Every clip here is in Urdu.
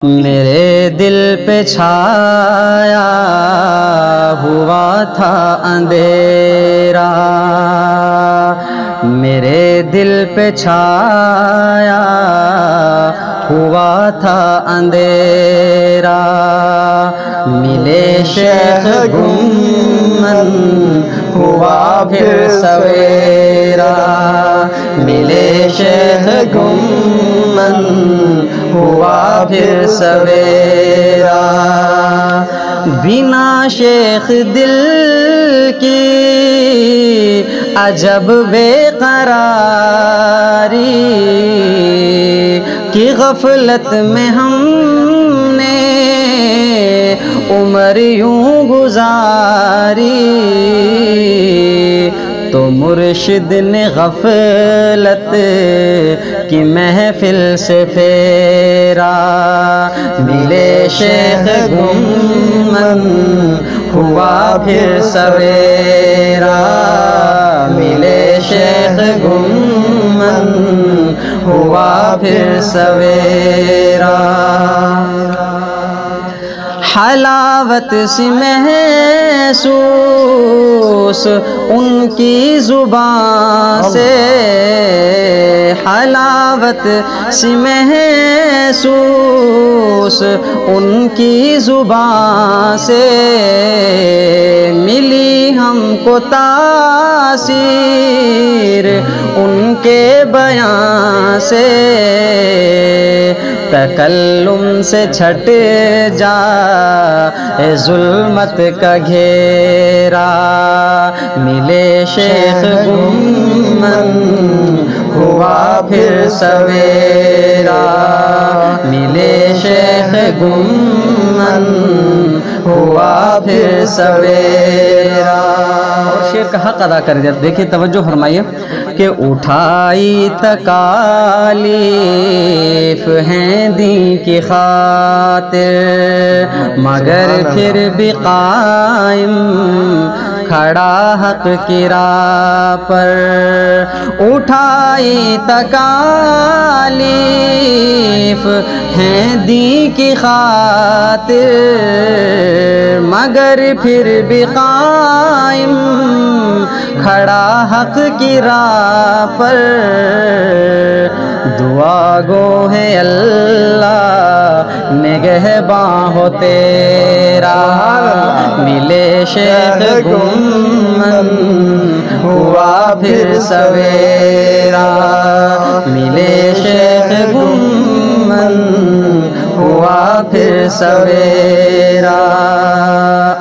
میرے دل پہ چھایا ہوا تھا اندھیرا، میرے دل پہ چھایا ہوا تھا اندھیرا، ملے شیخ گمن ہوا پھر سویرا، ملے شیخ گمن ہوا پھر سویرا، بنا شیخ دل کی عجب بے قراری، کی غفلت میں ہم نے عمر یوں گزاری، تو مرشد نے غفلت کی محفل سے پھیرا، ملے شیخ گمن ہوا پھر سویرا، ملے شیخ گمن ہوا پھر سویرا، حلاوت سی محسوس ان کی زبان سے، حلاوت سی محسوس ان کی زبان سے، ملی ہم کو تاثیر ان کے بیان سے، تکلم سے چھٹ جا اے ظلمت کا گھیرا، ملے شیخ گمن ہوا پھر سویرا، ملے شیخ گمن ہوا پھر سویرا، اور شیخ کا حق ادا کر دیا۔ دیکھیے توجہ فرمائیے کہ اٹھائی تکالیف ہیں دین کی خاطر، مگر پھر بھی قائم کھڑا حق کی راہ پر، اٹھائی تکالیف ہیں دین کی خاطر، مگر پھر بھی قائم کھڑا حق کی راہ پر، دعا گو ہے اللہ نگہباں ہو تیرا، ملے شیخ گمن ہوا پھر سویرا، ملے شیخ گمن ہوا پھر سویرا،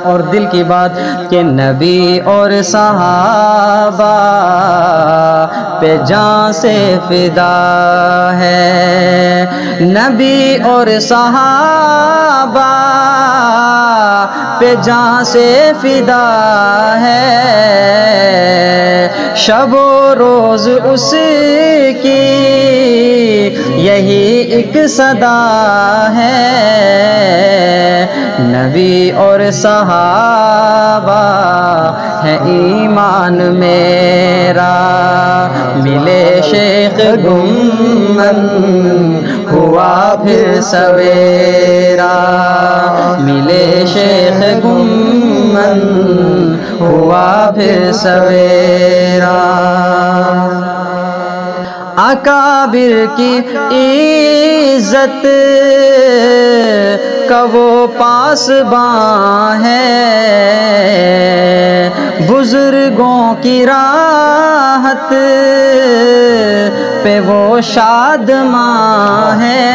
اور دل کی بات کہ نبی اور صحابہ پہ جان سے فدا ہے، نبی اور صحابہ پہ جان سے فدا ہے، شب و روز اس کی یہی ایک صدا ہے، نبی اور صحابہ ہے ایمان میرا، ملے شیخ گمن ہوا پھر سویرا، ملے شیخ گمن ہوا پھر سویرا، اکابر کی عزت کا وہ پاسباں ہے، بزرگوں کی راحت پہ وہ شادماں ہے،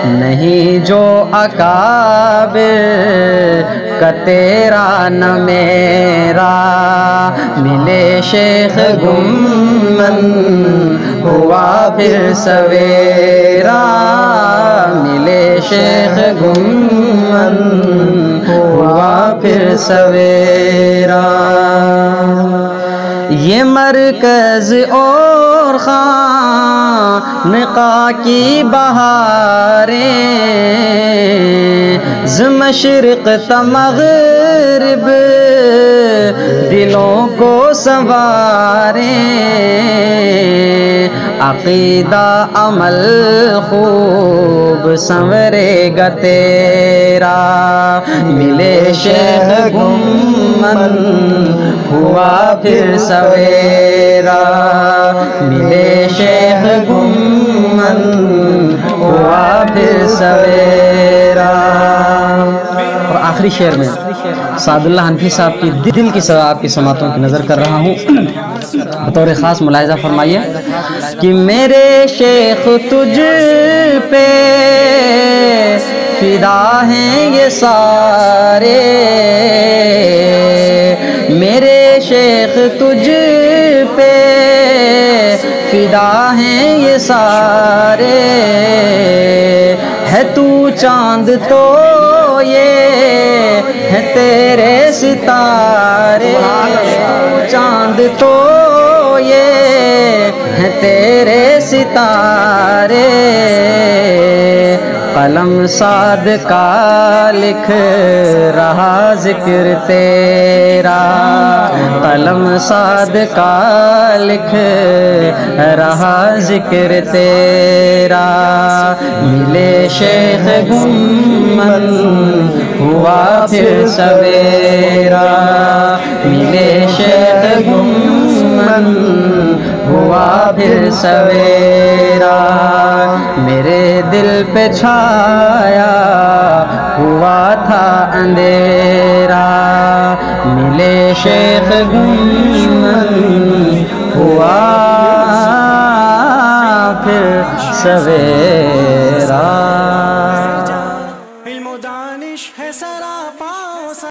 نہیں جو اکابر کا تیرا نہ میرا، ملے شیخ گمن ہوا پھر سویرا، ملے شیخ گمن ہوا پھر سویرا، یہ مرکز اور خانقاہ کی بہاریں، مشرق تا مغرب دلوں کو سنواریں، عقیدہ عمل خوب سنورے گا تیرا، ملے شیخ گمن ہوا پھر سویرا، ملے شیخ گمن ہوا پھر سویرا۔ اور آخری شعر میں سعد اللہ حنفی صاحب کی دل کی آپ کی سماعتوں کی نظر کر رہا ہوں، بطور خاص ملاحظہ فرمائیے کہ میرے شیخ تجھ پہ فدا ہیں یہ سارے، میرے شیخ تجھ پہ فدا ہیں یہ سارے، ہے تو چاند تو یہ ہے تیرے ستارے، چاند تو یہ ہے تیرے ستارے، قلم سعد کا لکھ رہا ذکر تیرا، قلم سعد کا لکھ رہا ذکر تیرا، ملے شیخ گمن ہوا پھر سویرا، ملے شیخ گمن ہوا پھر سویرا، میرے دل پہ چھایا ہوا تھا اندھیرا، ملے شیخ گمن ہوا پھر سویرا۔